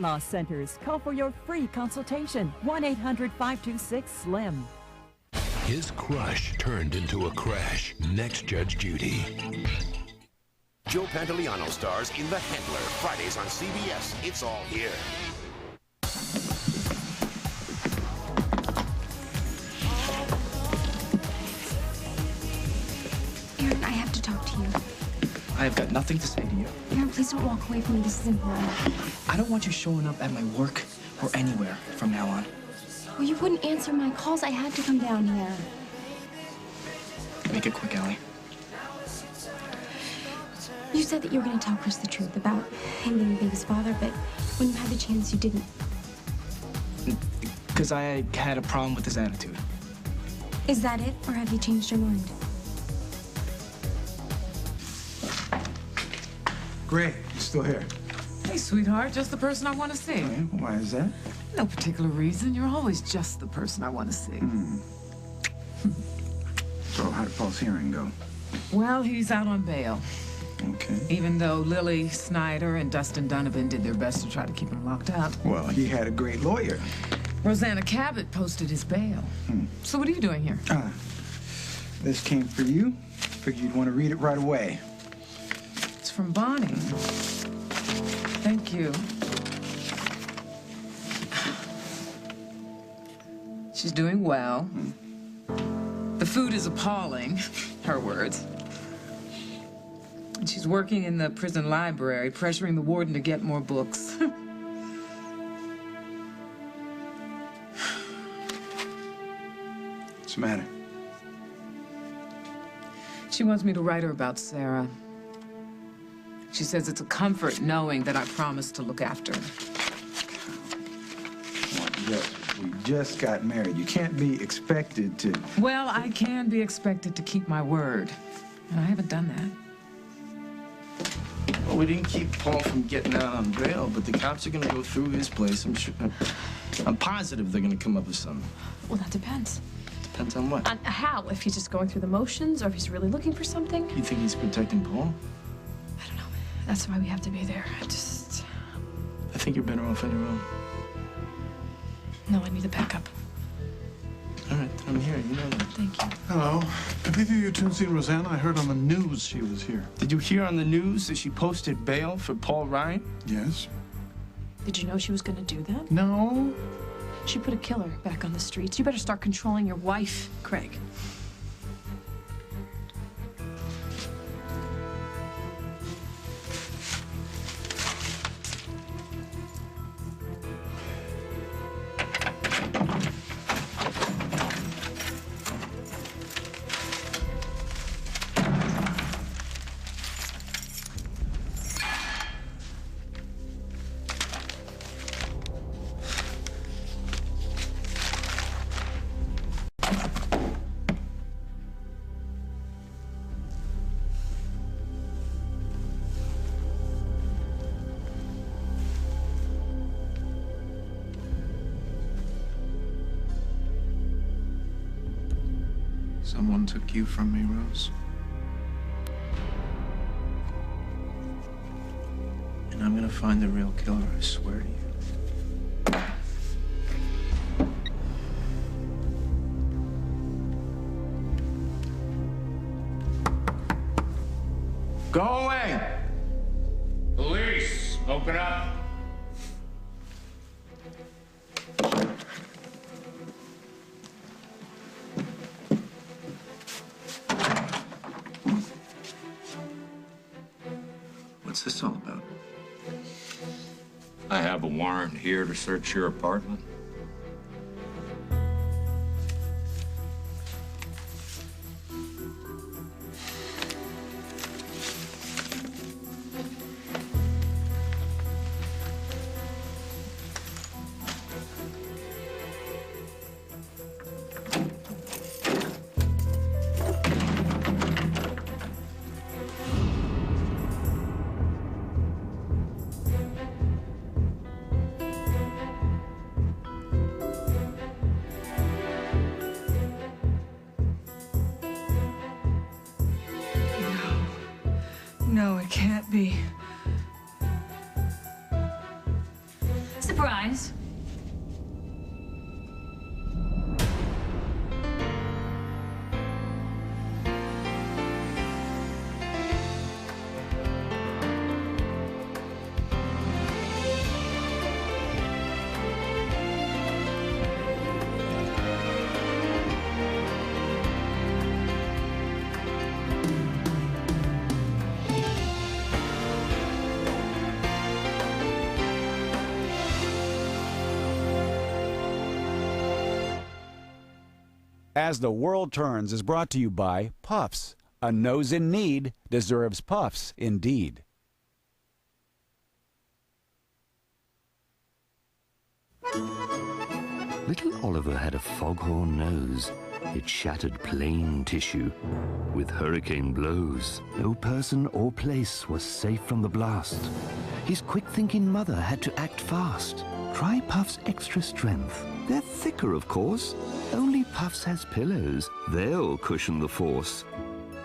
loss centers. Call for your free consultation. 1-800-526-SLIM. His crush turned into a crash. Next, Judge Judy. Joe Pantoliano stars in The Handler, Fridays on CBS. It's all here. Aaron, I have to talk to you. I've got nothing to say to you. Aaron, please don't walk away from me. This is important. I don't want you showing up at my work or anywhere from now on. Well, you wouldn't answer my calls. I had to come down here. Make it quick, Allie. You said that you were going to tell Chris the truth about him being baby's father, but when you had the chance, you didn't. Because I had a problem with his attitude. Is that it, or have you changed your mind? Great, you're still here. Hey, sweetheart, just the person I want to see. Okay, why is that? No particular reason. You're always just the person I want to see. So how did Paul's hearing go? Well, he's out on bail. Okay. Even though Lily Snyder and Dustin Donovan did their best to try to keep him locked up. Well, he had a great lawyer. Rosanna Cabot posted his bail. So what are you doing here? This came for you. Figured you'd want to read it right away. It's from Bonnie. Thank you. She's doing well. The food is appalling, her words. And she's working in the prison library, pressuring the warden to get more books. What's the matter? She wants me to write her about Sarah. She says it's a comfort knowing that I promised to look after her. Well, yes, we just got married. You can't be expected to... Well, I can be expected to keep my word. And I haven't done that. Well, we didn't keep Paul from getting out on bail, but the cops are going to go through his place. I'm positive they're going to come up with something. Well, that depends. Depends on what? On how? If he's just going through the motions, or if he's really looking for something? You think he's protecting Paul? I don't know. That's why we have to be there. I think you're better off on your own. No, I need a backup. All right, then I'm here. You know that. Thank you. Hello. Have either of you two seen Rosanna? I heard on the news she was here. Did you hear on the news that she posted bail for Paul Ryan? Yes. Did you know she was going to do that? No. She put a killer back on the streets. You better start controlling your wife, Craig. Someone took you from me, Rose. And I'm going to find the real killer, I swear to you. Go away! Police, open up. What's this all about? I have a warrant here to search your apartment. Surprise. As the World Turns is brought to you by Puffs. A nose in need deserves Puffs indeed. Little Oliver had a foghorn nose. It shattered plain tissue. With hurricane blows, no person or place was safe from the blast. His quick-thinking mother had to act fast. Try Puffs Extra Strength. They're thicker, of course. Only Puffs has pillows. They'll cushion the force.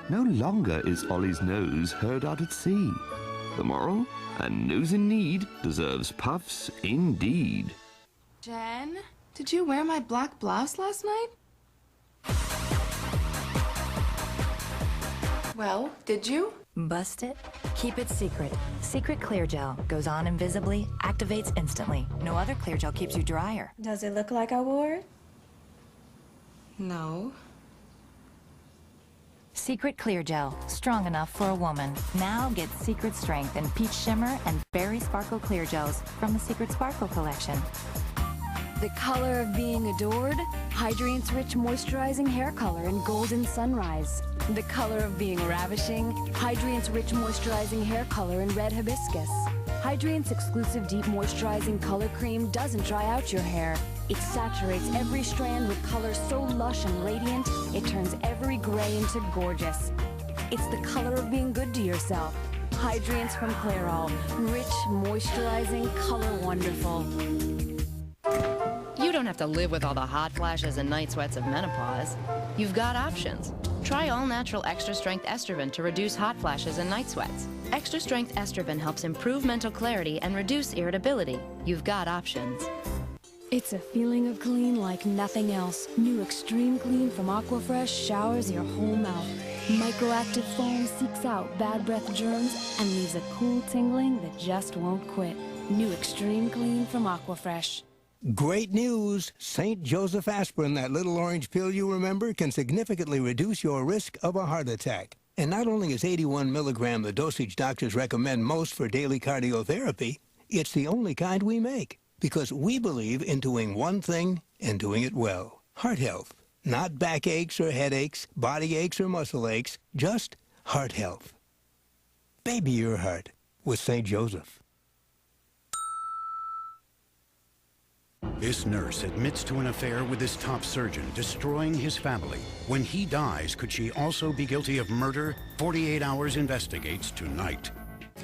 No longer is Ollie's nose heard out at sea. The moral? A nose in need deserves Puffs indeed. Jen, did you wear my black blouse last night? Well, did you? Bust it? Keep it secret. Secret Clear Gel goes on invisibly, activates instantly. No other clear gel keeps you drier. Does it look like I wore it? No. Secret Clear Gel, strong enough for a woman. Now get Secret Strength in Peach Shimmer and Berry Sparkle Clear Gels from the Secret Sparkle collection. The color of being adored, Hydrant's Rich Moisturizing Hair Color in Golden Sunrise. The color of being ravishing, Hydrant's Rich Moisturizing Hair Color in Red Hibiscus. Hydrant's exclusive Deep Moisturizing Color Cream doesn't dry out your hair. It saturates every strand with color so lush and radiant, it turns every gray into gorgeous. It's the color of being good to yourself. Hydrant's from Clairol. Rich, moisturizing, color wonderful. You don't have to live with all the hot flashes and night sweats of menopause. You've got options. Try all-natural extra-strength Estroven to reduce hot flashes and night sweats. Extra-strength Estroven helps improve mental clarity and reduce irritability. You've got options. It's a feeling of clean like nothing else. New Extreme Clean from Aquafresh showers your whole mouth. Microactive foam seeks out bad breath germs and leaves a cool tingling that just won't quit. New Extreme Clean from Aquafresh. Great news! St. Joseph aspirin, that little orange pill you remember, can significantly reduce your risk of a heart attack. And not only is 81 milligram the dosage doctors recommend most for daily cardiotherapy, it's the only kind we make. Because we believe in doing one thing and doing it well. Heart health. Not backaches or headaches, body aches or muscle aches, just heart health. Baby your heart with St. Joseph. This nurse admits to an affair with his top surgeon, destroying his family. When he dies, could she also be guilty of murder? 48 Hours investigates tonight.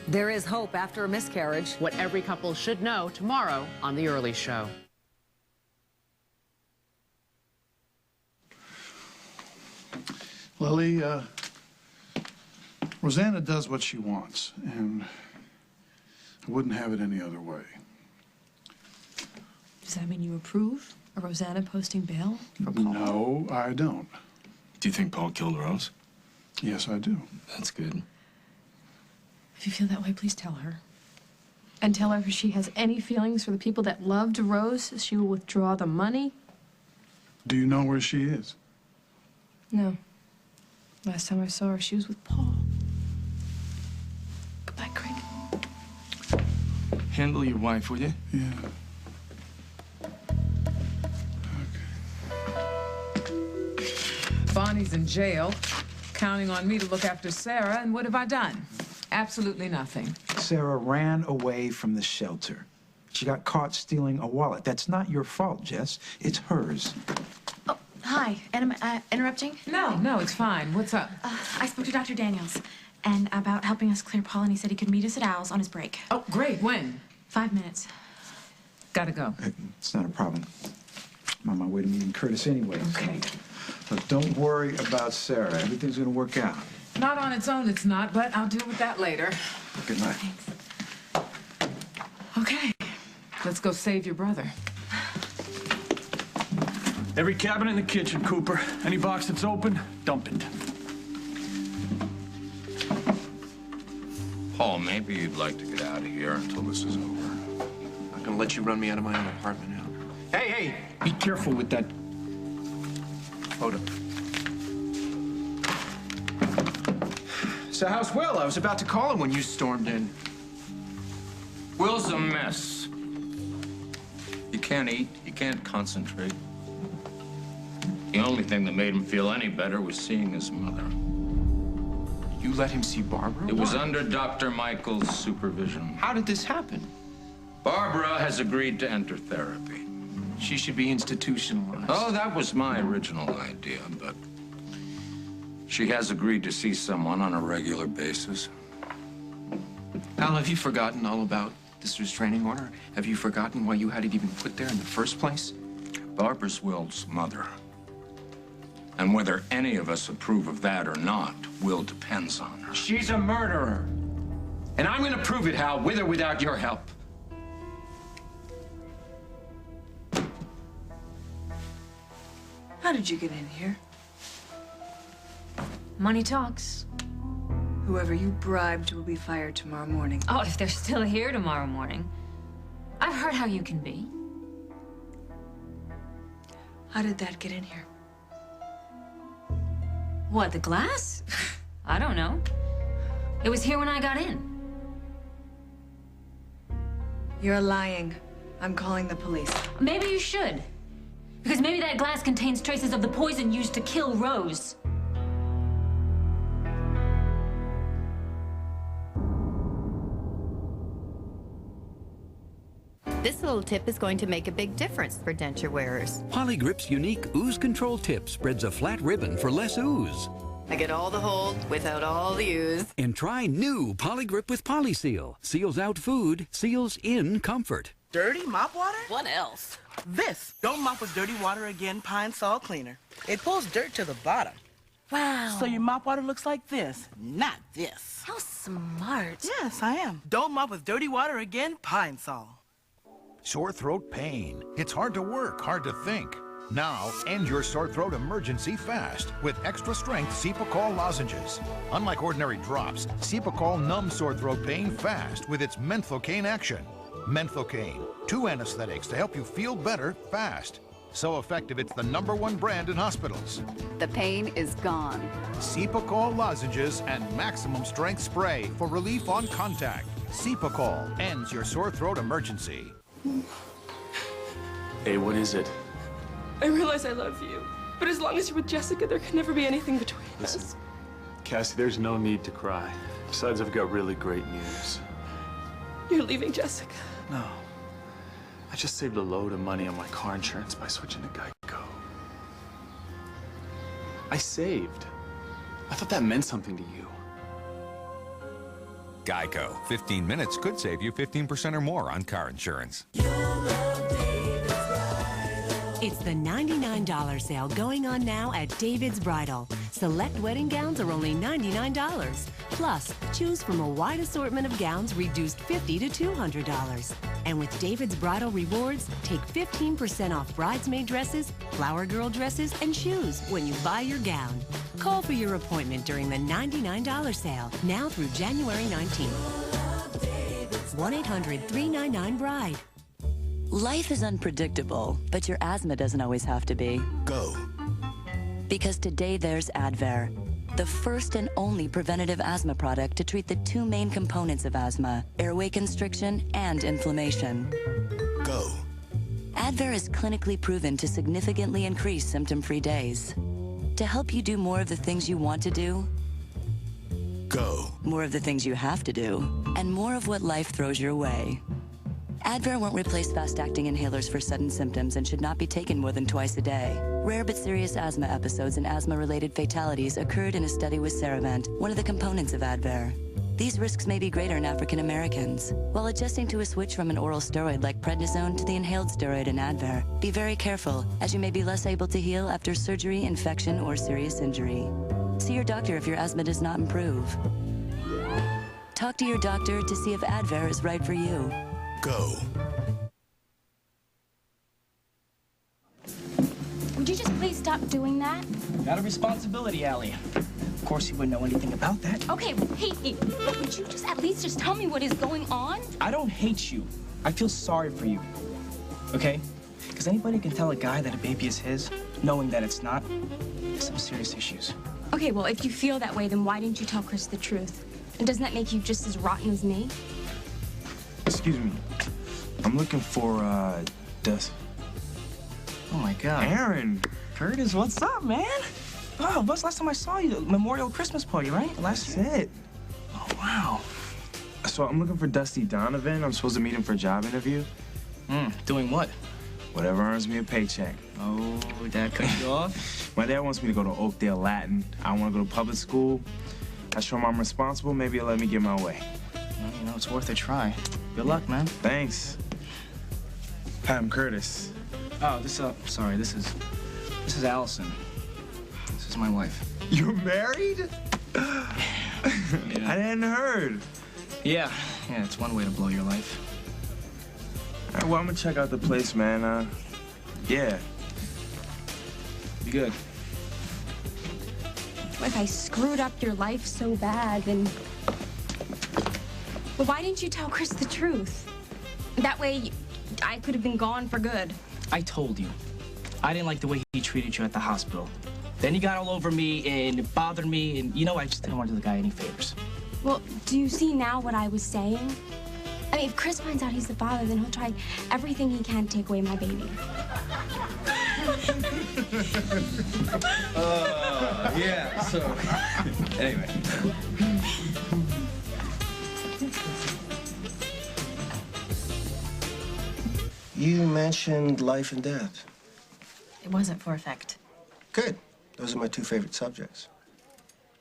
There is hope after a miscarriage. What every couple should know tomorrow on The Early Show. Lily, Rosanna does what she wants, and I wouldn't have it any other way. Does that mean you approve of Rosanna posting bail for Paul? No, I don't. Do you think Paul killed Rose? Yes, I do. That's good. If you feel that way, please tell her. And tell her if she has any feelings for the people that loved Rose, she will withdraw the money. Do you know where she is? No. Last time I saw her, she was with Paul. Goodbye, Craig. Handle your wife, will you? Yeah. Bonnie's in jail, counting on me to look after Sarah, and what have I done? Absolutely nothing. Sarah ran away from the shelter. She got caught stealing a wallet. That's not your fault, Jess. It's hers. Oh, hi. Am I interrupting? No, it's fine. What's up? I spoke to Dr. Daniels and about helping us clear Paul, and he said he could meet us at Al's on his break. Oh, great. When? 5 minutes. Gotta go. It's not a problem. I'm on my way to meeting Curtis anyway. Okay. But don't worry about Sarah. Everything's gonna work out. Not on its own, it's not, but I'll deal with that later. Good night. Okay. Let's go save your brother. Every cabinet in the kitchen, Cooper. Any box that's open, dump it. Paul, maybe you'd like to get out of here until this is over. I'm not gonna let you run me out of my own apartment now. Hey, be careful with that photo. So how's Will? I was about to call him when you stormed in. Will's a mess. He can't eat, he can't concentrate. The only thing that made him feel any better was seeing his mother. You let him see Barbara? It was under Dr. Michael's supervision. How did this happen? Barbara has agreed to enter therapy. She should be institutionalized. Oh, that was my original idea, but she has agreed to see someone on a regular basis. Al, have you forgotten all about this restraining order? Have you forgotten why you had it even put there in the first place? Barbara's Will's mother. And whether any of us approve of that or not, Will depends on her. She's a murderer. And I'm gonna prove it, Hal, with or without your help. How did you get in here? Money talks. Whoever you bribed will be fired tomorrow morning. Oh, if they're still here tomorrow morning. I've heard how you can be. How did that get in here? What, the glass? I don't know. It was here when I got in. You're lying. I'm calling the police. Maybe you should. Because maybe that glass contains traces of the poison used to kill Rose. This little tip is going to make a big difference for denture wearers. Polygrip's unique ooze control tip spreads a flat ribbon for less ooze. I get all the hold without all the ooze. And try new Polygrip with PolySeal. Seals out food, seals in comfort. Dirty mop water? What else? This. Don't mop with dirty water again Pine Sol Cleaner. It pulls dirt to the bottom. Wow. So your mop water looks like this, not this. How smart. Yes, I am. Don't mop with dirty water again Pine Sol. Sore throat pain. It's hard to work, hard to think. Now, end your sore throat emergency fast with extra-strength Cepacol lozenges. Unlike ordinary drops, Cepacol numbs sore throat pain fast with its menthocaine action. Menthocaine, 2 anesthetics to help you feel better fast. So effective, it's the #1 brand in hospitals. The pain is gone. Cepacol lozenges and maximum strength spray for relief on contact. Cepacol ends your sore throat emergency. Hey, what is it? I realize I love you, but as long as you're with Jessica, there can never be anything between us. Cassie, there's no need to cry. Besides, I've got really great news. You're leaving Jessica. No. I just saved a load of money on my car insurance by switching to Geico. I saved. I thought that meant something to you. Geico. 15 minutes could save you 15% or more on car insurance. It's the $99 sale going on now at David's Bridal. Select wedding gowns are only $99. Plus, choose from a wide assortment of gowns reduced $50 to $200. And with David's Bridal Rewards, take 15% off bridesmaid dresses, flower girl dresses, and shoes when you buy your gown. Call for your appointment during the $99 sale, now through January 19th. 1-800-399-BRIDE. Life is unpredictable, but your asthma doesn't always have to be. Go. Because today there's Advair, the first and only preventative asthma product to treat the 2 main components of asthma, airway constriction and inflammation. Go. Advair is clinically proven to significantly increase symptom-free days. To help you do more of the things you want to do, Go. more of the things you have to do, and more of what life throws your way. Advair won't replace fast-acting inhalers for sudden symptoms and should not be taken more than twice a day. Rare but serious asthma episodes and asthma-related fatalities occurred in a study with Ceravent, one of the components of Advair. These risks may be greater in African Americans. While adjusting to a switch from an oral steroid like prednisone to the inhaled steroid in Advair, be very careful, as you may be less able to heal after surgery, infection, or serious injury. See your doctor if your asthma does not improve. Talk to your doctor to see if Advair is right for you. Go. stop doing that? Got a responsibility, Allie. Of course, you wouldn't know anything about that. Okay, hey, but would you just at least just tell me what is going on? I don't hate you. I feel sorry for you. Okay? Because anybody can tell a guy that a baby is his, knowing that it's not. There's some serious issues. Okay, well, if you feel that way, then why didn't you tell Chris the truth? And doesn't that make you just as rotten as me? Excuse me. I'm looking for, Dust. Oh, my God. Aaron. Curtis, what's up, man? Oh, what's last time I saw you? Memorial Christmas party, right? Last year? That's it. Oh, wow. So I'm looking for Dusty Donovan. I'm supposed to meet him for a job interview. Doing what? Whatever earns me a paycheck. Oh, Dad cut you off? My dad wants me to go to Oakdale Latin. I want to go to public school. I show him I'm responsible. Maybe he'll let me get my way. Well, you know, it's worth a try. Good luck, man. Thanks. Hi, I'm Curtis. Oh, sorry, this is Allison. This is my wife. You're married? Yeah. I hadn't heard. Yeah, it's one way to blow your life. All right, well, I'm gonna check out the place, man. Yeah. Be good. If I screwed up your life so bad, then... Well, why didn't you tell Chris the truth? That way, I could have been gone for good. I told you. I didn't like the way he treated you at the hospital. Then he got all over me and it bothered me, and you know, I just didn't want to do the guy any favors. Well, do you see now what I was saying? I mean, if Chris finds out he's the father, then he'll try everything he can to take away my baby. Yeah, so, anyway. You mentioned life and death. It wasn't for effect. Good. Those are my two favorite subjects.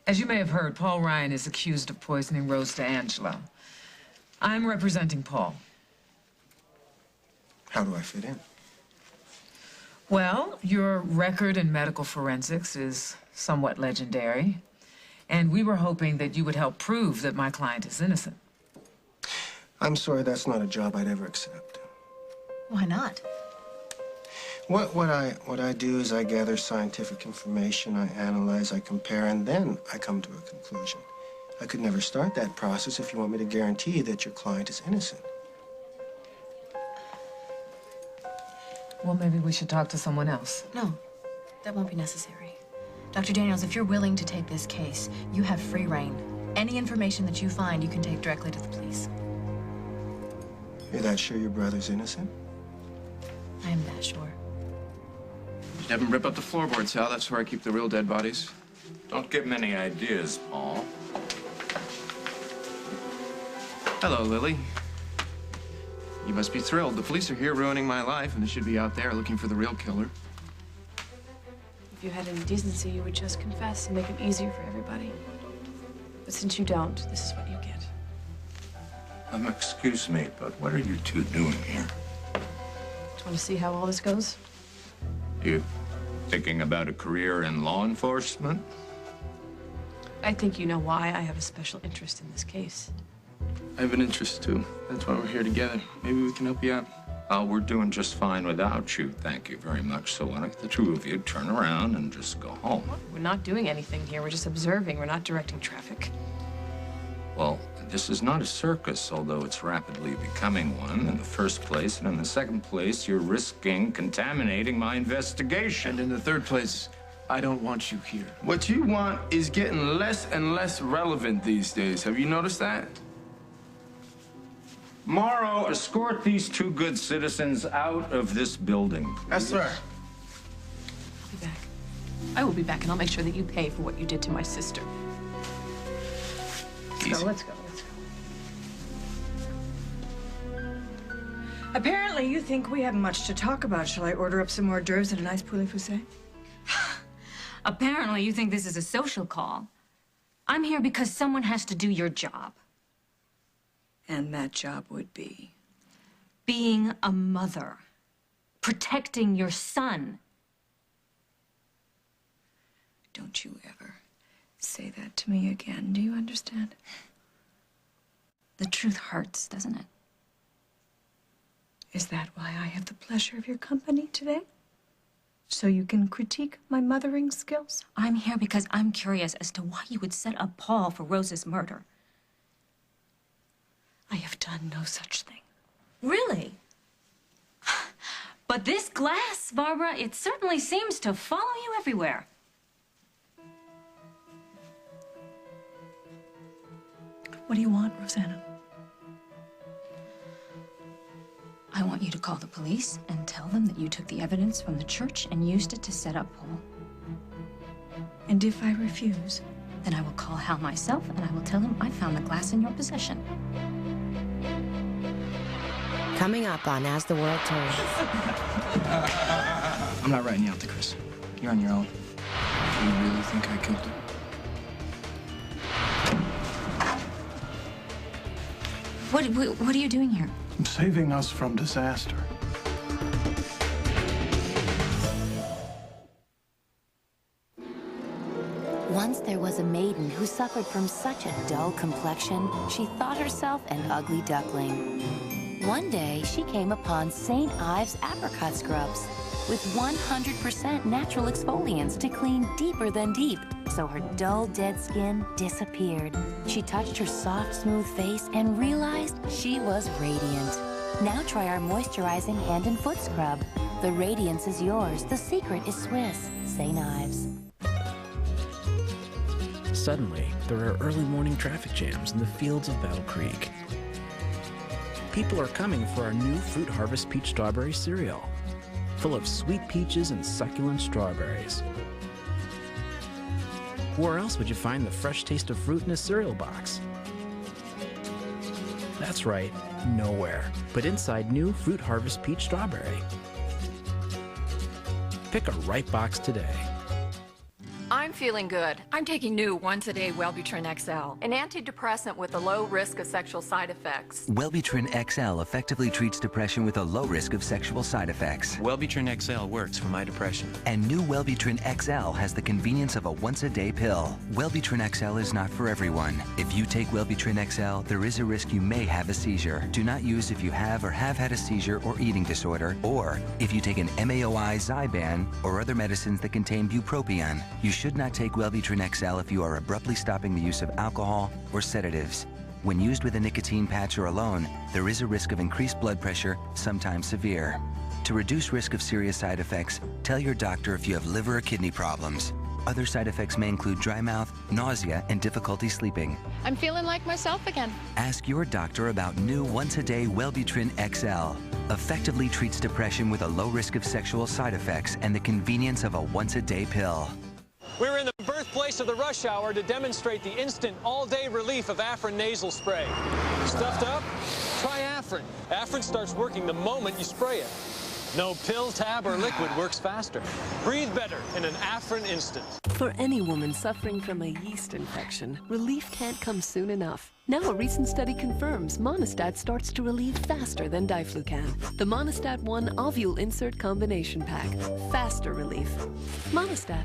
As you may have heard, Paul Ryan is accused of poisoning Rose DeAngelo. I'm representing Paul. How do I fit in? Well, your record in medical forensics is somewhat legendary, and we were hoping that you would help prove that my client is innocent. I'm sorry, that's not a job I'd ever accept. Why not? What I do is I gather scientific information, I analyze, I compare, and then I come to a conclusion. I could never start that process if you want me to guarantee that your client is innocent. Well, maybe we should talk to someone else. No, that won't be necessary. Dr. Daniels, if you're willing to take this case, you have free rein. Any information that you find, you can take directly to the police. You're that sure your brother's innocent? I am that sure. Should have him rip up the floorboards, Sal. That's where I keep the real dead bodies. Don't give him any ideas, Paul. Hello, Lily. You must be thrilled. The police are here ruining my life, and they should be out there looking for the real killer. If you had any decency, you would just confess and make it easier for everybody. But since you don't, this is what you get. Excuse me, but what are you two doing here? Do you want to see how all this goes? You thinking about a career in law enforcement? I think you know why I have a special interest in this case. I have an interest, too. That's why we're here together. Maybe we can help you out. We're doing just fine without you. Thank you very much. So why don't the two of you turn around and just go home? We're not doing anything here. We're just observing. We're not directing traffic. Well, this is not a circus, although it's rapidly becoming one in the first place. And in the second place, you're risking contaminating my investigation. And in the third place, I don't want you here. What you want is getting less and less relevant these days. Have you noticed that? Morrow, escort these two good citizens out of this building, please. Yes, sir. I'll be back. I will be back, and I'll make sure that you pay for what you did to my sister. Let's go. Apparently, you think we have much to talk about. Shall I order up some hors d'oeuvres and a nice poulet foussé? Apparently, you think this is a social call. I'm here because someone has to do your job. And that job would be? Being a mother. Protecting your son. Don't you ever say that to me again. Do you understand? The truth hurts, doesn't it? Is that why I have the pleasure of your company today? So you can critique my mothering skills? I'm here because I'm curious as to why you would set up Paul for Rose's murder. I have done no such thing. Really? But this glass, Barbara, it certainly seems to follow you everywhere. What do you want, Rosanna? I want you to call the police and tell them that you took the evidence from the church and used it to set up Paul. And if I refuse? Then I will call Hal myself and I will tell him I found the glass in your possession. Coming up on As the World Turns. I'm not writing you out to Chris. You're on your own. You really think I killed him? What are you doing here? I'm saving us from disaster. Once there was a maiden who suffered from such a dull complexion, she thought herself an ugly duckling. One day, she came upon St. Ives apricot scrubs with 100% natural exfoliants to clean deeper than deep, so her dull, dead skin disappeared. She touched her soft, smooth face and realized she was radiant. Now try our moisturizing hand and foot scrub. The radiance is yours. The secret is Swiss. St. Ives. Suddenly, there are early morning traffic jams in the fields of Battle Creek. People are coming for our new Fruit Harvest Peach Strawberry cereal, full of sweet peaches and succulent strawberries. Where else would you find the fresh taste of fruit in a cereal box? That's right, nowhere, but inside new Fruit Harvest Peach Strawberry. Pick a right box today. I'm feeling good. I'm taking new once-a-day Wellbutrin XL, an antidepressant with a low risk of sexual side effects. Wellbutrin XL effectively treats depression with a low risk of sexual side effects. Wellbutrin XL works for my depression. And new Wellbutrin XL has the convenience of a once-a-day pill. Wellbutrin XL is not for everyone. If you take Wellbutrin XL, there is a risk you may have a seizure. Do not use if you have or have had a seizure or eating disorder, or if you take an MAOI, Zyban, or other medicines that contain bupropion. You should not take Wellbutrin XL if you are abruptly stopping the use of alcohol or sedatives. When used with a nicotine patch or alone, there is a risk of increased blood pressure, sometimes severe. To reduce risk of serious side effects, tell your doctor if you have liver or kidney problems. Other side effects may include dry mouth, nausea, and difficulty sleeping. I'm feeling like myself again. Ask your doctor about new once-a-day Wellbutrin XL. Effectively treats depression with a low risk of sexual side effects and the convenience of a once-a-day pill. We're in the birthplace of the rush hour to demonstrate the instant all-day relief of Afrin nasal spray. Stuffed up? Try Afrin. Afrin starts working the moment you spray it. No pill, tab, or liquid works faster. Breathe better in an Afrin instant. For any woman suffering from a yeast infection, relief can't come soon enough. Now a recent study confirms Monistat starts to relieve faster than Diflucan. The Monistat 1 Ovule Insert Combination Pack. Faster relief. Monistat.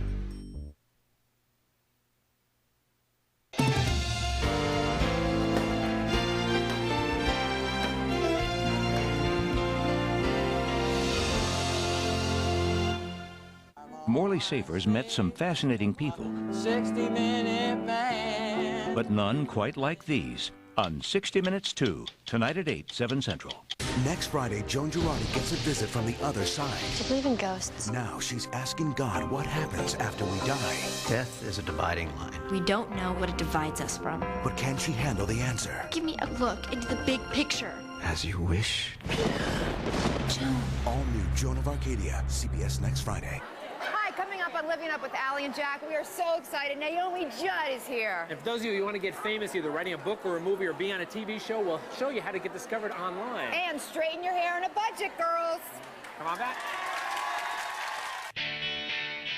Morley Safers met some fascinating people, 60-minute man. but none quite like these on 60 Minutes 2, tonight at 8, 7 Central. Next Friday, Joan Girardi gets a visit from the other side. Do you believe in ghosts? Now she's asking God what happens after we die. Death is a dividing line. We don't know what it divides us from. But can she handle the answer? Give me a look into the big picture. As you wish. Joan. All new Joan of Arcadia, CBS next Friday. Hi, coming up on Living Up with Allie and Jack, we are so excited. Naomi Judd is here. If those of you who want to get famous, either writing a book or a movie or being on a TV show, we'll show you how to get discovered online. And straighten your hair on a budget, girls. Come on back.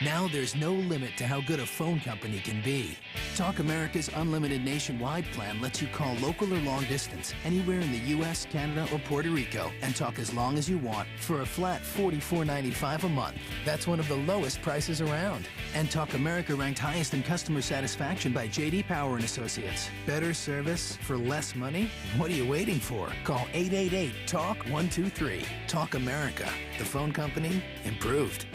Now there's no limit to how good a phone company can be. Talk America's unlimited nationwide plan lets you call local or long distance, anywhere in the U.S., Canada, or Puerto Rico, and talk as long as you want for a flat $44.95 a month. That's one of the lowest prices around. And Talk America ranked highest in customer satisfaction by J.D. Power and Associates. Better service for less money? What are you waiting for? Call 888-TALK-123. Talk America. The phone company improved.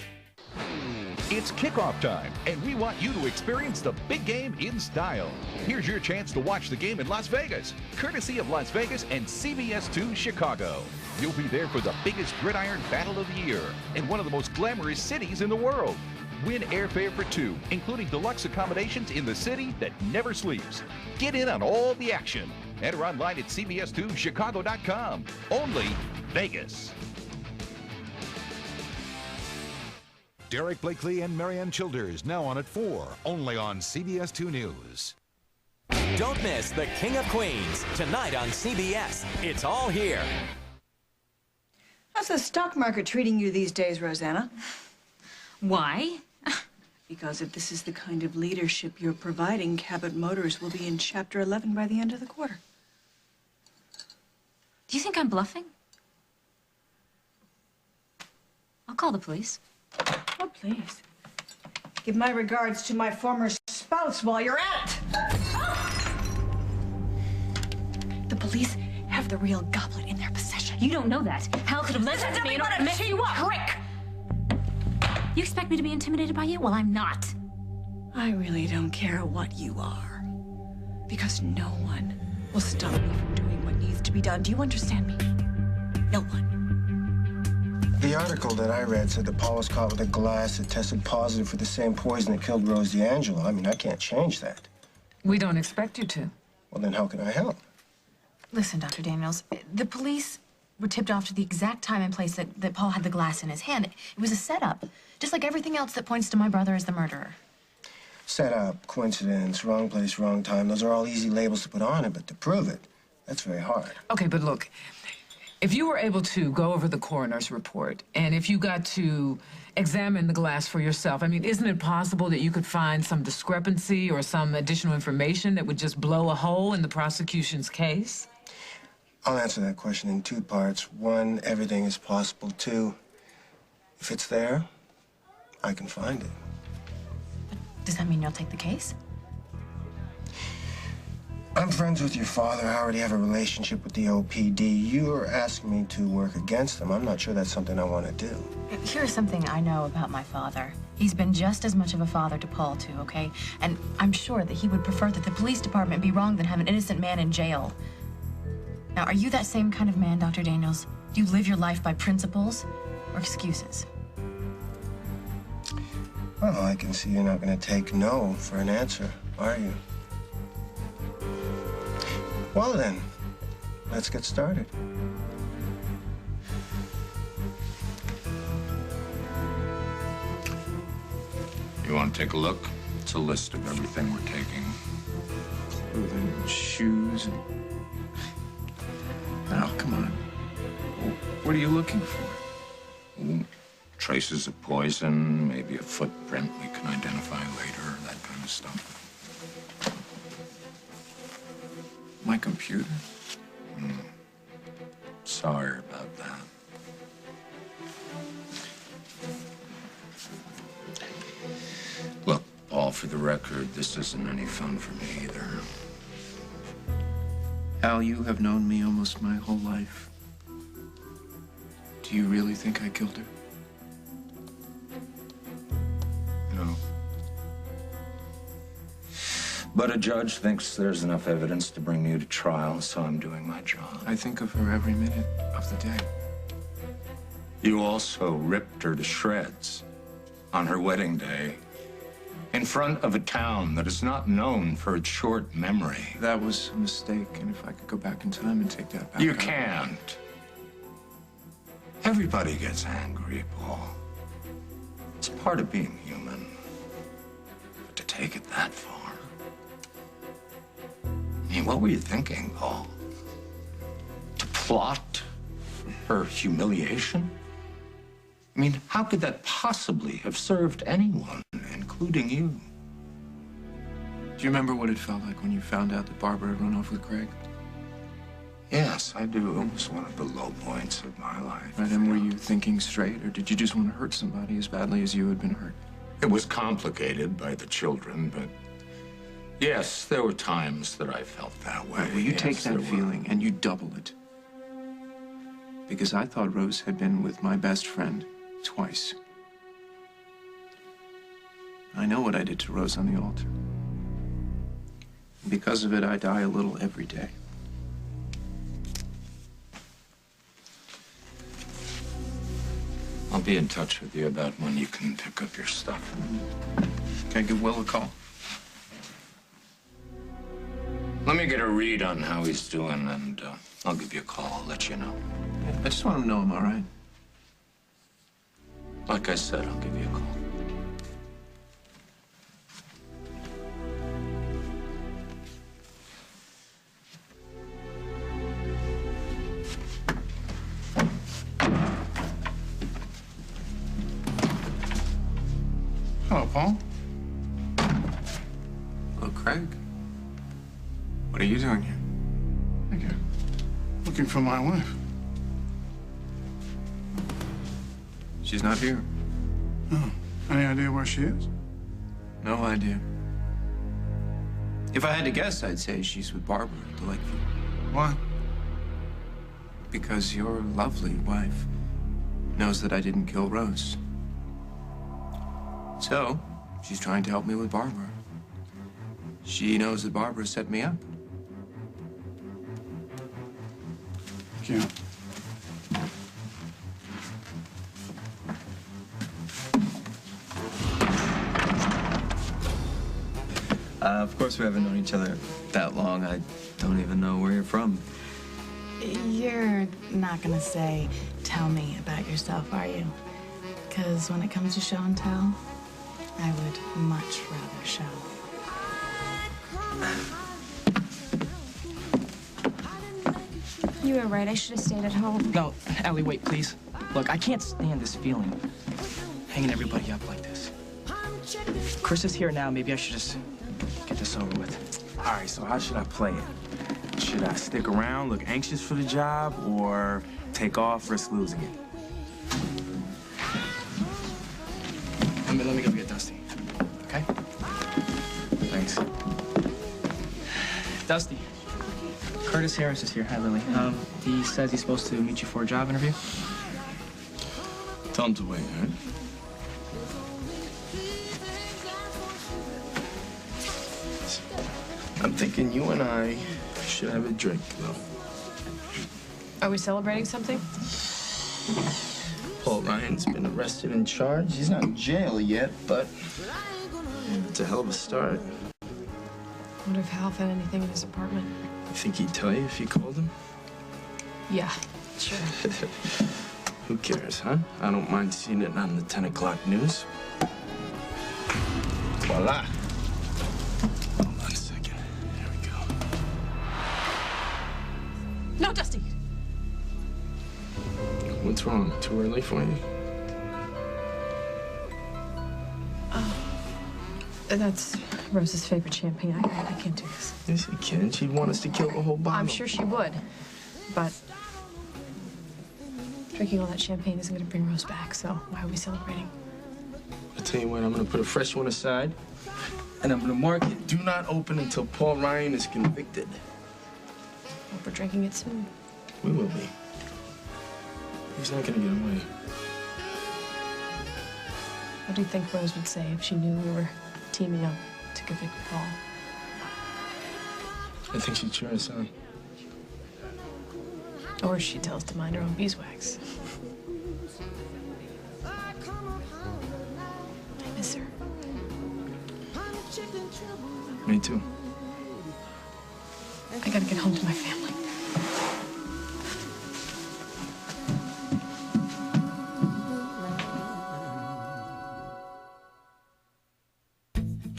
It's kickoff time, and we want you to experience the big game in style. Here's your chance to watch the game in Las Vegas, courtesy of Las Vegas and CBS 2 Chicago. You'll be there for the biggest gridiron battle of the year in one of the most glamorous cities in the world. Win airfare for two, including deluxe accommodations in the city that never sleeps. Get in on all the action. Enter online at cbs2chicago.com. Only Vegas. Derek Blakely and Marianne Childers now on at 4, only on CBS 2 News. Don't miss The King of Queens, tonight on CBS. It's all here. How's the stock market treating you these days, Rosanna? Why? Because if this is the kind of leadership you're providing, Cabot Motors will be in Chapter 11 by the end of the quarter. Do you think I'm bluffing? I'll call the police. Oh, please. Give my regards to my former spouse while you're at it. The police have the real goblet in their possession. You don't know that. Hal could have lent it to me in order to mess you up. Trick! You expect me to be intimidated by you? Well, I'm not. I really don't care what you are. Because no one will stop me from doing what needs to be done. Do you understand me? No one. The article that I read said that Paul was caught with a glass that tested positive for the same poison that killed Rose D'Angelo. I mean, I can't change that. We don't expect you to. Well, then how can I help? Listen, Dr. Daniels, the police were tipped off to the exact time and place that Paul had the glass in his hand. It was a setup, just like everything else that points to my brother as the murderer. Setup, coincidence, wrong place, wrong time. Those are all easy labels to put on it, but to prove it, that's very hard. Okay, but look, if you were able to go over the coroner's report, and if you got to examine the glass for yourself, I mean, isn't it possible that you could find some discrepancy or some additional information that would just blow a hole in the prosecution's case? I'll answer that question in two parts. One, everything is possible. Two, if it's there, I can find it. Does that mean you'll take the case? I'm friends with your father. I already have a relationship with the OPD. You're asking me to work against them. I'm not sure that's something I want to do. Here's something I know about my father. He's been just as much of a father to Paul, too, okay? And I'm sure that he would prefer that the police department be wrong than have an innocent man in jail. Now, are you that same kind of man, Dr. Daniels? Do you live your life by principles or excuses? Well, I can see you're not going to take no for an answer, are you? Well, then, let's get started. You want to take a look? It's a list of everything we're taking. Clothing, shoes, and... Oh, come on. What are you looking for? Ooh, traces of poison, maybe a footprint we can identify later, that kind of stuff. My computer? Sorry about that. Look, Paul, for the record, this isn't any fun for me either. Al, you have known me almost my whole life. Do you really think I killed her? No. But a judge thinks there's enough evidence to bring you to trial, so I'm doing my job. I think of her every minute of the day. You also ripped her to shreds on her wedding day in front of a town that is not known for its short memory. That was a mistake, and if I could go back in time and take that back... You can't. Everybody gets angry, Paul. It's part of being human. But to take it that far... I mean, what were you thinking, Paul? To plot her humiliation? I mean, how could that possibly have served anyone, including you? Do you remember what it felt like when you found out that Barbara had run off with Craig? Yes, I do. It was one of the low points of my life. Right, and were you thinking straight, or did you just want to hurt somebody as badly as you had been hurt? It was complicated by the children, but yes, there were times that I felt that way. Well, you take Yes, that there were. feeling and you double it. Because I thought Rose had been with my best friend twice. I know what I did to Rose on the altar. Because of it, I die a little every day. I'll be in touch with you about when you can pick up your stuff. Can I give Will a call? Let me get a read on how he's doing, and I'll give you a call. I'll let you know. I just want him to know I'm all right. Like I said, I'll give you a call. Hello, Paul. Hello, Craig. What are you doing here? Thank you. Looking for my wife. She's not here. Oh, any idea where she is? No idea. If I had to guess, I'd say she's with Barbara at the Lakeview. Why? Because your lovely wife knows that I didn't kill Rose. So, she's trying to help me with Barbara. She knows that Barbara set me up. Thank you. Of course, we haven't known each other that long. I don't even know where you're from. You're not gonna say, tell me about yourself, are you? Because when it comes to show and tell, I would much rather show. You were right. I should have stayed at home. No, Allie, wait, please. Look, I can't stand this feeling. Hanging everybody up like this. If Chris is here now, maybe I should just get this over with. All right, so how should I play it? Should I stick around, look anxious for the job, or take off, risk losing it? Let me go get Dusty, okay? Thanks. Dusty, Curtis Harris is here. Hi, Lily. He says he's supposed to meet you for a job interview. Tell him to wait, all right? I'm thinking you and I should have a drink, though. Are we celebrating something? Paul Ryan's been arrested and charged. He's not in jail yet, but it's a hell of a start. What if Hal found anything in his apartment? You think he'd tell you if you called him? Yeah, sure. Who cares, huh? I don't mind seeing it on the 10 o'clock news. Voila. Hold on a second. Here we go. No, Dusty! What's wrong? Too early for you? That's Rose's favorite champagne. I can't do this. Yes, you can. She'd want us to kill the whole bottle. I'm sure she would, but drinking all that champagne isn't going to bring Rose back, so why are we celebrating? I'll tell you what, I'm going to put a fresh one aside, and I'm going to mark it, do not open until Paul Ryan is convicted. Hope we're drinking it soon. We will be. He's not going to get away. What do you think Rose would say if she knew we were teaming up to convict Paul? I think she'd cheer us on. Or she'd tell us to mind our own beeswax. I miss her. Me too. I gotta get home to my family.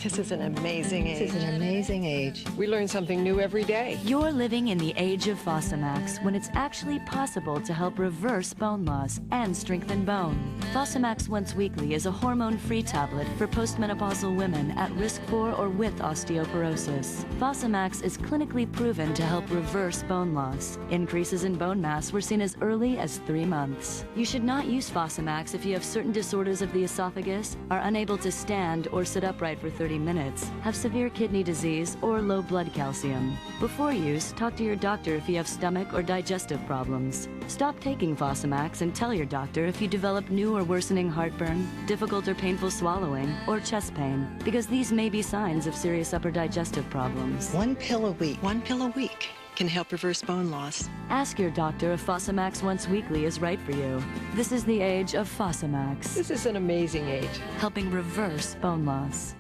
This is an amazing age. This is an amazing age. We learn something new every day. You're living in the age of Fosamax when it's actually possible to help reverse bone loss and strengthen bone. Fosamax Once Weekly is a hormone-free tablet for postmenopausal women at risk for or with osteoporosis. Fosamax is clinically proven to help reverse bone loss. Increases in bone mass were seen as early as 3 months. You should not use Fosamax if you have certain disorders of the esophagus, are unable to stand or sit upright for 30 30 minutes, have severe kidney disease or low blood calcium. Before use, talk to your doctor if you have stomach or digestive problems. Stop taking Fosamax and tell your doctor if you develop new or worsening heartburn, difficult or painful swallowing, or chest pain, because these may be signs of serious upper digestive problems. One pill a week can help reverse bone loss. Ask your doctor if Fosamax once weekly is right for you. This is the age of Fosamax. This is an amazing age. Helping reverse bone loss.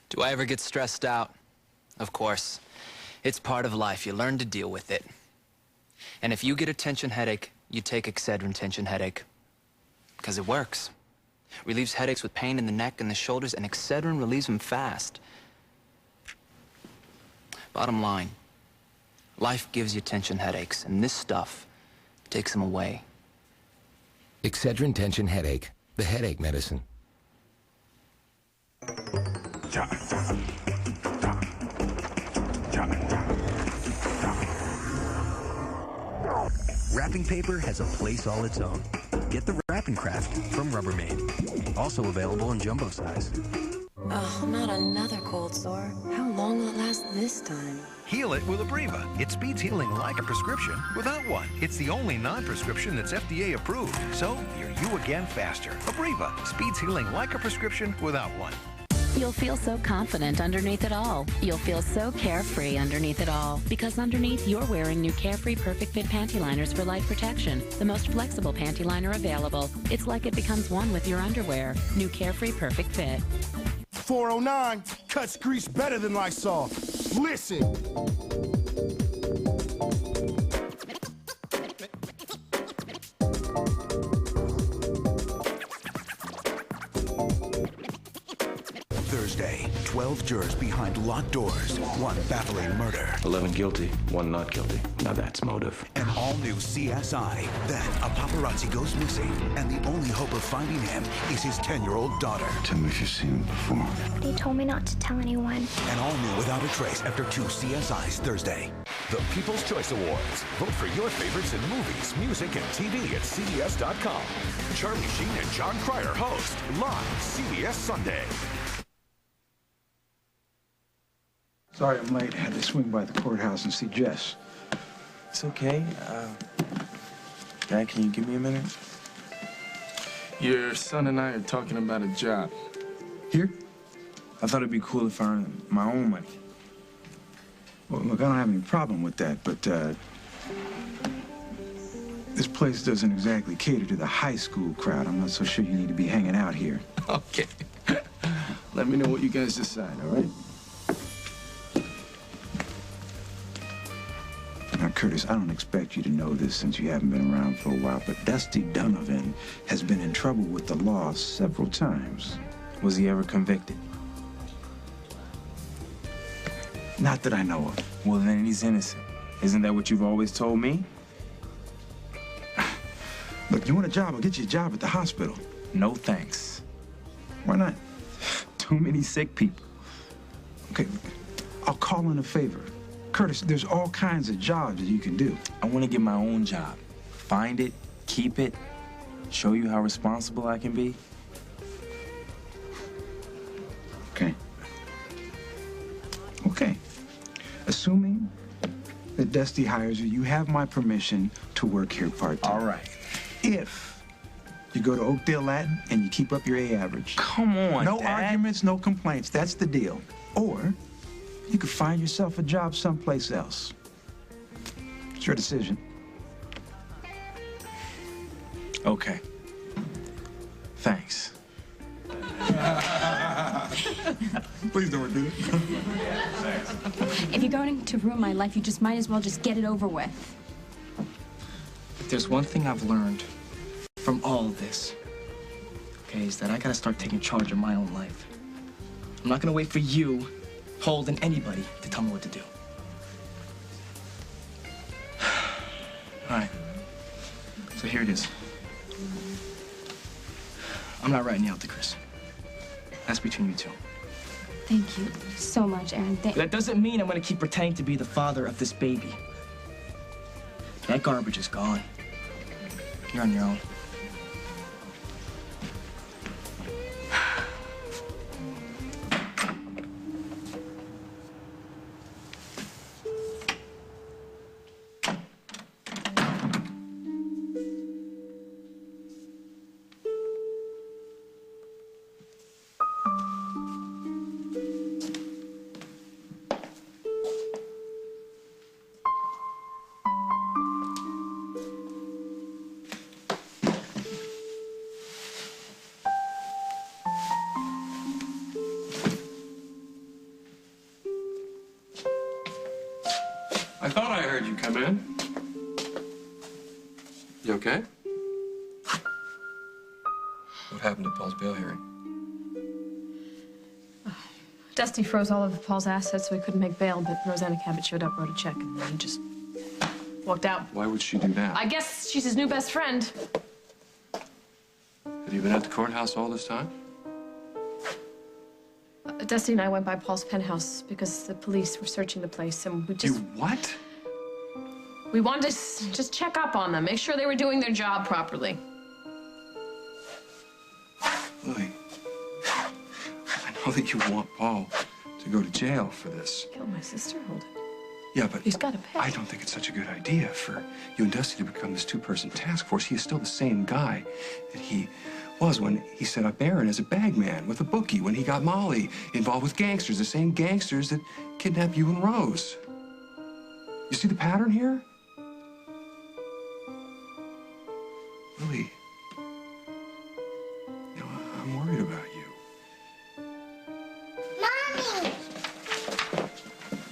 Do I ever get stressed out? Of course. It's part of life. You learn to deal with it. And if you get a tension headache, you take Excedrin tension headache. Because it works. Relieves headaches with pain in the neck and the shoulders, and Excedrin relieves them fast. Bottom line, life gives you tension headaches, and this stuff takes them away. Excedrin tension headache, the headache medicine. Wrapping paper has a place all its own. Get the Wrapping Craft from Rubbermaid. Also available in jumbo size. Oh, not another cold sore. How long will it last this time? Heal it with Abreva. It speeds healing like a prescription without one. It's the only non-prescription that's FDA approved. So you're you again faster. Abreva speeds healing like a prescription without one. You'll feel so confident underneath it all. You'll feel so carefree underneath it all. Because underneath, you're wearing new Carefree Perfect Fit panty liners for light protection. The most flexible panty liner available. It's like it becomes one with your underwear. New Carefree Perfect Fit. 409 cuts grease better than Lysol. Listen. Thursday, 12 jurors behind locked doors. One baffling murder. 11 guilty, 1 not guilty. Now that's motive. An all-new CSI. Then a paparazzi goes missing, and the only hope of finding him is his 10-year-old daughter. Tell me if you've seen him before. He told me not to tell anyone. And all new Without a Trace after 2 CSIs Thursday. The People's Choice Awards. Vote for your favorites in movies, music, and TV at CBS.com. Charlie Sheen and John Cryer host live CBS Sunday. Sorry I'm late. I had to swing by the courthouse and see Jess. It's okay. Dad, can you give me a minute? Your son and I are talking about a job. Here? I thought it'd be cool if I earned my own money. Well, look, I don't have any problem with that, but, this place doesn't exactly cater to the high school crowd. I'm not so sure you need to be hanging out here. Okay. Let me know what you guys decide, all right? Now, Curtis, I don't expect you to know this since you haven't been around for a while, but Dusty Donovan has been in trouble with the law several times. Was he ever convicted? Not that I know of. Well, then he's innocent. Isn't that what you've always told me? Look, you want a job? I'll get you a job at the hospital. No thanks. Why not? Too many sick people. Okay, I'll call in a favor. Curtis, there's all kinds of jobs that you can do. I want to get my own job. Find it, keep it, show you how responsible I can be. Okay. Okay. Assuming that Dusty hires you, you have my permission to work here part-time. All right. If you go to Oakdale Latin and you keep up your A average. Come on, No Dad. arguments, no complaints. That's the deal. Or you could find yourself a job someplace else. It's your decision. Okay. Thanks. Please don't repeat it. If you're going to ruin my life, you just might as well just get it over with. If there's one thing I've learned from all of this, okay, is that I gotta start taking charge of my own life. I'm not gonna wait for you, Hold, and anybody to tell me what to do. All right. So here it is. I'm not writing you out to Chris. That's between you two. Thank you so much, Aaron. That doesn't mean I'm gonna keep pretending to be the father of this baby. That garbage is gone. You're on your own. okay? What happened to Paul's bail hearing? Dusty froze all of Paul's assets so he couldn't make bail, but Rosanna Cabot showed up, wrote a check, and then he just walked out. Why would she do that? I guess she's his new best friend. Have you been at the courthouse all this time? Dusty and I went by Paul's penthouse because the police were searching the place, and we just... You what? We wanted to just check up on them, make sure they were doing their job properly. Lily, I know that you want Paul to go to jail for this. Kill my sister, hold it. Yeah, but He's got to pay. I don't think it's such a good idea for you and Dusty to become this two-person task force. He is still the same guy that he was when he set up Aaron as a bagman with a bookie, when he got Molly involved with gangsters, the same gangsters that kidnapped you and Rose. You see the pattern here? Lily, you know, I'm worried about you. Mommy!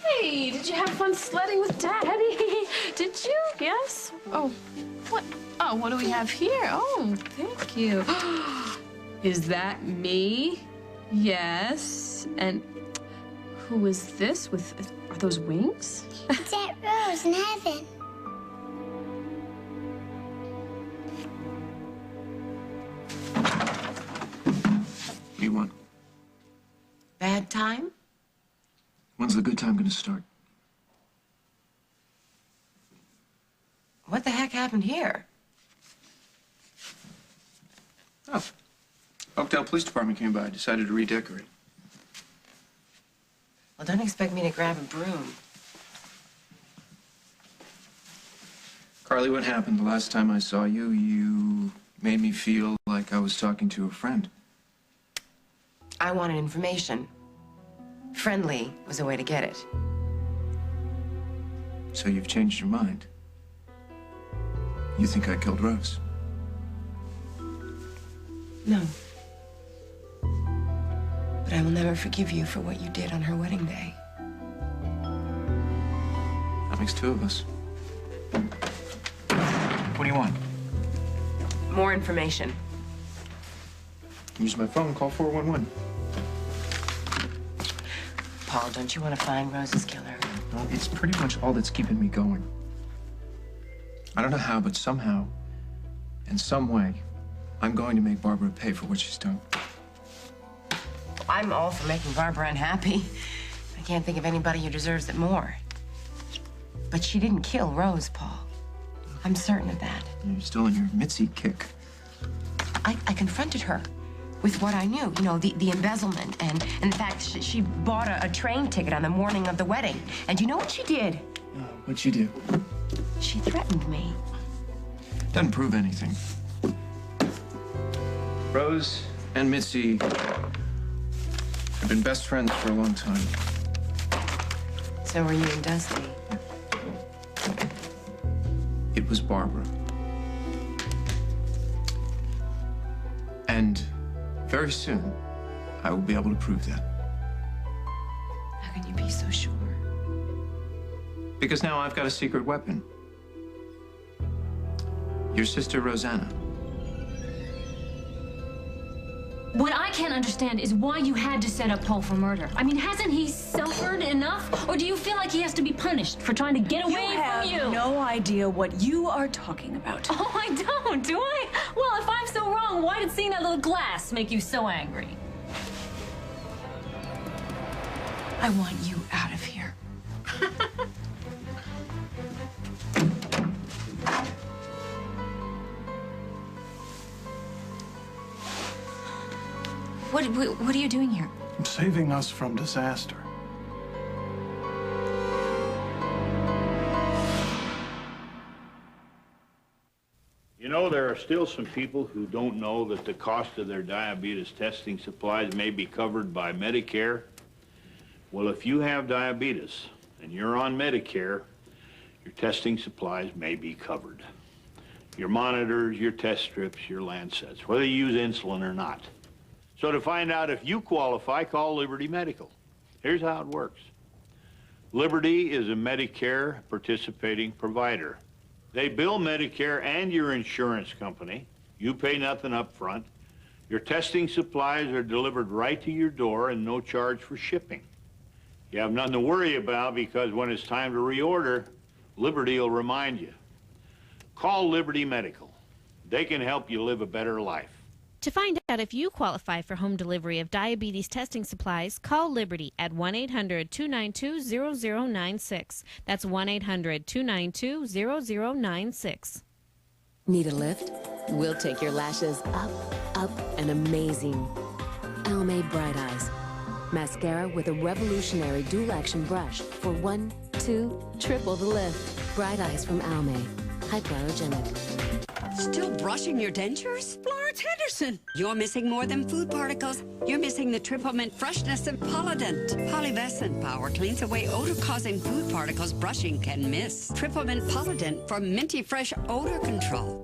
Hey, did you have fun sledding with Daddy? Did you? Yes? Oh, what? Oh, what do we have here? Oh, thank you. Is that me? Yes. And who is this are those wings? It's Aunt Rose in heaven. What do you want? Bad time? When's the good time gonna start? What the heck happened here? Oh. Oakdale Police Department came by, decided to redecorate. Well, don't expect me to grab a broom. Carly, what happened the last time I saw you? You made me feel like I was talking to a friend. I wanted information. Friendly was a way to get it. So you've changed your mind. You think I killed Rose? No. But I will never forgive you for what you did on her wedding day. That makes two of us. What do you want? More information. Use my phone, call 411. Paul, don't you want to find Rose's killer? Well, it's pretty much all that's keeping me going. I don't know how, but somehow, in some way, I'm going to make Barbara pay for what she's done. I'm all for making Barbara unhappy. I can't think of anybody who deserves it more. But she didn't kill Rose, Paul. I'm certain of that. You're still in your Mitzi kick. I confronted her with what I knew, you know, the embezzlement and the fact she bought a train ticket on the morning of the wedding. And you know what she did? What'd she do? She threatened me. Doesn't prove anything. Rose and Mitzi have been best friends for a long time. So were you and Dusty. It was Barbara. And very soon, I will be able to prove that. How can you be so sure? Because now I've got a secret weapon. Your sister, Rosanna. What I can't understand is why you had to set up Paul for murder. I mean, hasn't he suffered enough? Or do you feel like he has to be punished for trying to get away from you? You have no idea what you are talking about. Oh, I don't, do I? Well, if I'm so wrong, why did seeing that little glass make you so angry? I want you out of here. What are you doing here? I'm saving us from disaster. You know, there are still some people who don't know that the cost of their diabetes testing supplies may be covered by Medicare. Well, if you have diabetes and you're on Medicare, your testing supplies may be covered. Your monitors, your test strips, your Lancets, whether you use insulin or not. So to find out if you qualify, call Liberty Medical. Here's how it works. Liberty is a Medicare participating provider. They bill Medicare and your insurance company. You pay nothing up front. Your testing supplies are delivered right to your door and no charge for shipping. You have nothing to worry about because when it's time to reorder, Liberty will remind you. Call Liberty Medical. They can help you live a better life. To find out if you qualify for home delivery of diabetes testing supplies, call Liberty at 1-800-292-0096. That's 1-800-292-0096. Need a lift? We'll take your lashes up, up, and amazing. Almay Bright Eyes. Mascara with a revolutionary dual-action brush for 1, 2, triple the lift. Bright Eyes from Almay. Hypoallergenic. Still brushing your dentures? Florence Henderson. You're missing more than food particles. You're missing the triple mint freshness of Polident. Polivescent power cleans away odor-causing food particles brushing can miss. Triple mint Polident for minty fresh odor control.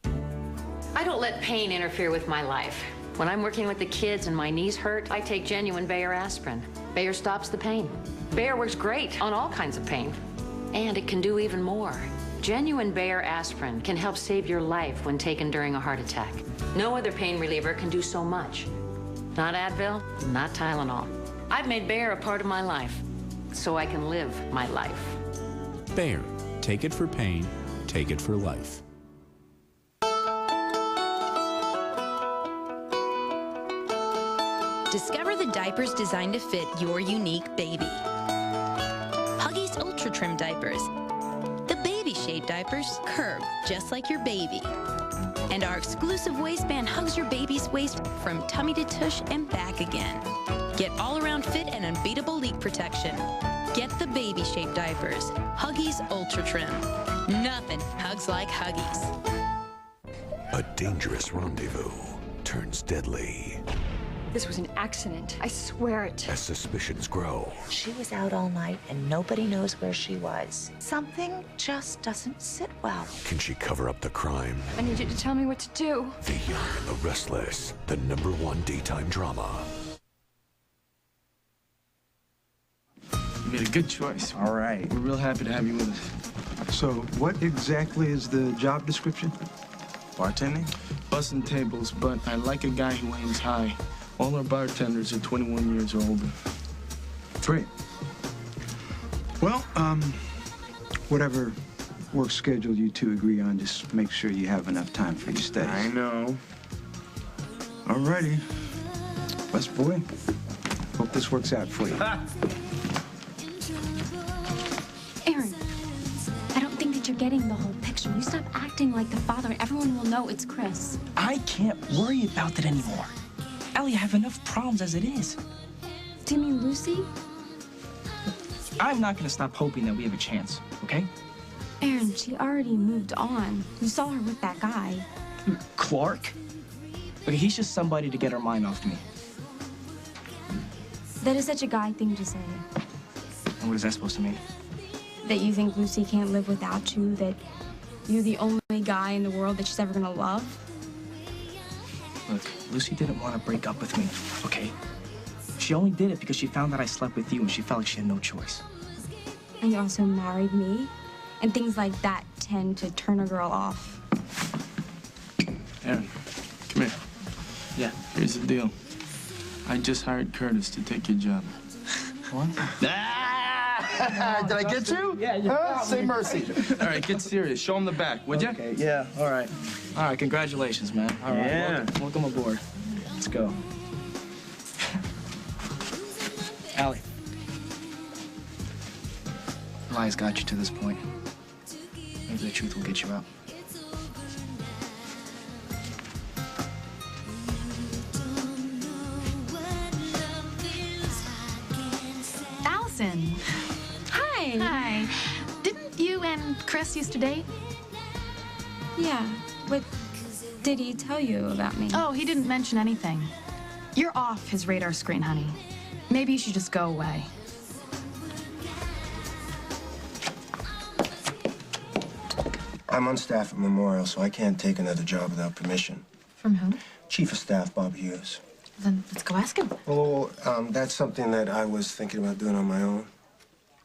I don't let pain interfere with my life. When I'm working with the kids and my knees hurt, I take genuine Bayer aspirin. Bayer stops the pain. Bayer works great on all kinds of pain. And it can do even more. Genuine Bayer aspirin can help save your life when taken during a heart attack. No other pain reliever can do so much. Not Advil, not Tylenol. I've made Bayer a part of my life, so I can live my life. Bayer. Take it for pain, take it for life. Discover the diapers designed to fit your unique baby. Huggies Ultra Trim diapers. The baby-shaped diapers curve just like your baby. And our exclusive waistband hugs your baby's waist from tummy to tush and back again. Get all-around fit and unbeatable leak protection. Get the baby-shaped diapers. Huggies Ultra Trim. Nothing hugs like Huggies. A dangerous rendezvous turns deadly This was an accident. I swear it. as suspicions grow. She was out all night and nobody knows where she was. Something just doesn't sit well. Can she cover up the crime? I need you to tell me what to do. The Young and the Restless, the #1 daytime drama. You made a good choice. All right. We're real happy to have you with us. So, what exactly is the job description? Bartending? Bussing tables, but I like a guy who aims high. All our bartenders are 21 years or older. Great. Well, whatever work schedule you two agree on, just make sure you have enough time for your studies. I know. Alrighty. Best boy. Hope this works out for you. Aaron, I don't think that you're getting the whole picture. You stop acting like the father, and everyone will know it's Chris. I can't worry about that anymore. Ellie, I have enough problems as it is. Do you mean Lucy? I'm not gonna stop hoping that we have a chance, okay? Aaron, she already moved on. You saw her with that guy. Clark? Okay, he's just somebody to get her mind off me. That is such a guy thing to say. And what is that supposed to mean? That you think Lucy can't live without you, that you're the only guy in the world that she's ever gonna love. Look, Lucy didn't want to break up with me, okay? She only did it because she found out I slept with you and she felt like she had no choice. And you also married me. And things like that tend to turn a girl off. Aaron, come here. Yeah. Here's the deal. I just hired Curtis to take your job. What? Did I get you? Yeah, you got Say me. mercy. All right, get serious. Show him the back, would you? Okay, yeah, all right. All right, congratulations, man. All right, Yeah. welcome aboard. Let's go. Allie. Lies got you to this point. Maybe the truth will get you out. Allison. Hi. Hi. Didn't you and Chris used to date? Yeah, but did he tell you about me? Oh, he didn't mention anything. You're off his radar screen, honey. Maybe you should just go away. I'm on staff at Memorial, so I can't take another job without permission. From whom? Chief of Staff, Bob Hughes. Then let's go ask him. Well, that's something that I was thinking about doing on my own.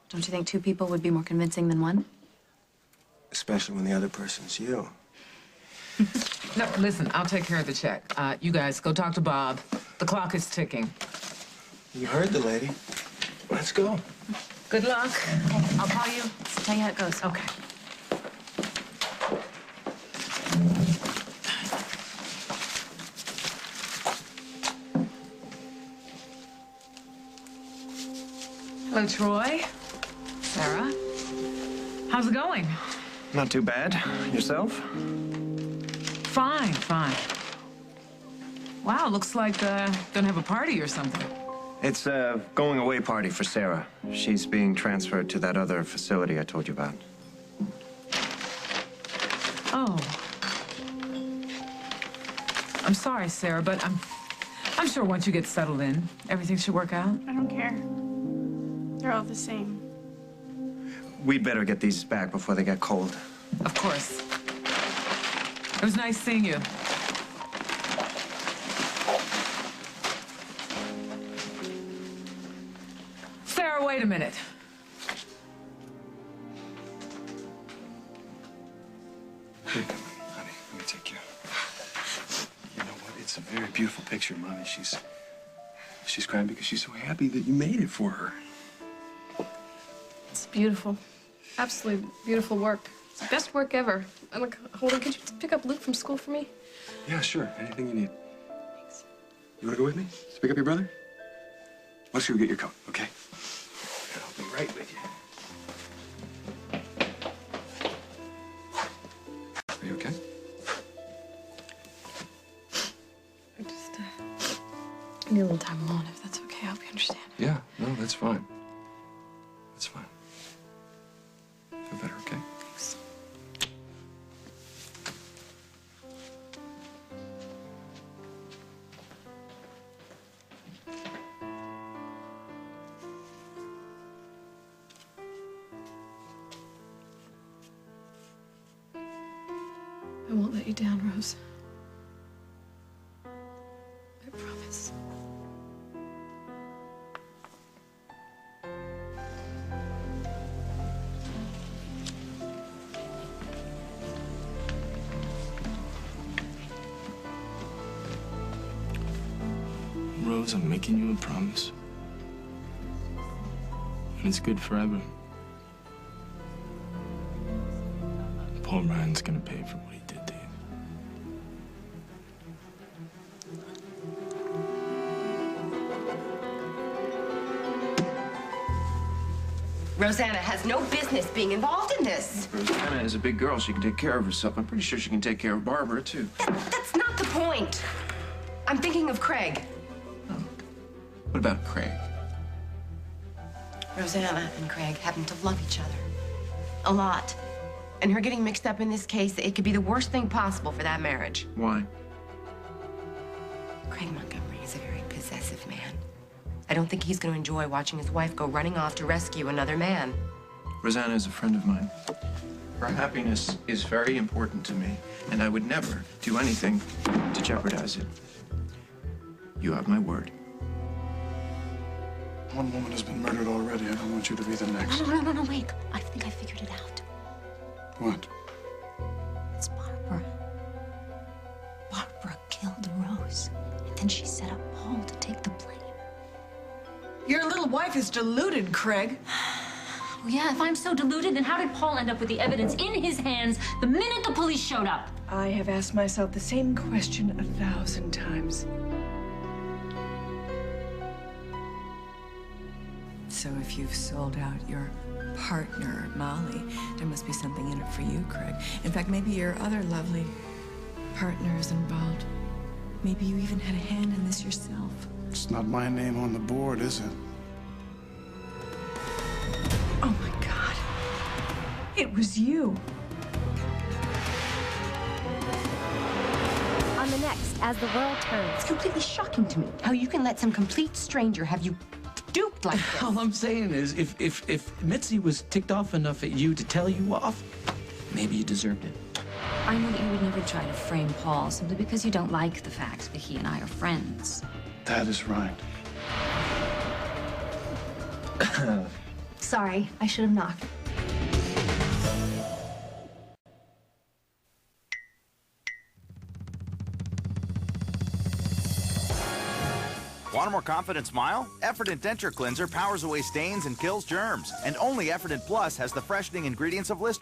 Don't you think two people would be more convincing than one? Especially when the other person's you. No, listen, I'll take care of the check. You guys, go talk to Bob. The clock is ticking. You heard the lady. Let's go. Good luck. Okay, I'll call you. Tell you how it goes. Okay. Hello, Troy. Sarah. How's it going? Not too bad. Yourself? Fine, fine. Wow, looks like gonna have a party or something. It's a going away party for Sarah. She's being transferred to that other facility I told you about. Oh. I'm sorry, Sarah, but I'm sure once you get settled in, everything should work out. I don't care. They're all the same. We'd better get these back before they get cold. Of course. It was nice seeing you. Sarah, wait a minute. Here, come on, honey. Let me take you. You know what? It's a very beautiful picture, Mommy. She's crying because she's so happy that you made it for her. It's beautiful. Absolutely beautiful work. It's the best work ever. I'm like, Holden, could you pick up Luke from school for me? Yeah, sure. Anything you need. Thanks. You want to go with me to pick up your brother? Let's go get your coat, okay? I'll be right with you. Are you okay? I need a little time alone, if that's okay. I hope you understand. Yeah, no, that's fine. That's fine. Feel better, okay? Thanks. I won't let you down, Rose. I promise. Rose, I'm making you a promise. And it's good forever. Paul Ryan's gonna pay for what he did to you. Rosanna has no business being involved in this. Rosanna is a big girl. She can take care of herself. I'm pretty sure she can take care of Barbara, too. That's not the point. I'm thinking of Craig. What about Craig? Rosanna and Craig happen to love each other. A lot. And her getting mixed up in this case, it could be the worst thing possible for that marriage. Why? Craig Montgomery is a very possessive man. I don't think he's going to enjoy watching his wife go running off to rescue another man. Rosanna is a friend of mine. Her happiness is very important to me, and I would never do anything to jeopardize it. You have my word. One woman has been murdered already. I don't want you to be the next. No, wait. I think I figured it out. What? It's Barbara. Barbara killed Rose, and then she set up Paul to take the blame. Your little wife is deluded, Craig. Well, yeah, if I'm so deluded, then how did Paul end up with the evidence in his hands the minute the police showed up? I have asked myself the same question 1,000 times. So if you've sold out your partner, Molly, there must be something in it for you, Craig. In fact, maybe your other lovely partner is involved. Maybe you even had a hand in this yourself. It's not my name on the board, is it? Oh my God. It was you. On the next, As the World Turns. It's completely shocking to me how you can let some complete stranger have you duped like this. All I'm saying is, if Mitzi was ticked off enough at you to tell you off, maybe you deserved it. I know that you would never try to frame Paul simply because you don't like the fact that he and I are friends. That is right. Sorry, I should have knocked. Want a more confident smile? Atwt Denture Cleanser powers away stains and kills germs. And only Atwt Plus has the freshening ingredients of Listerine.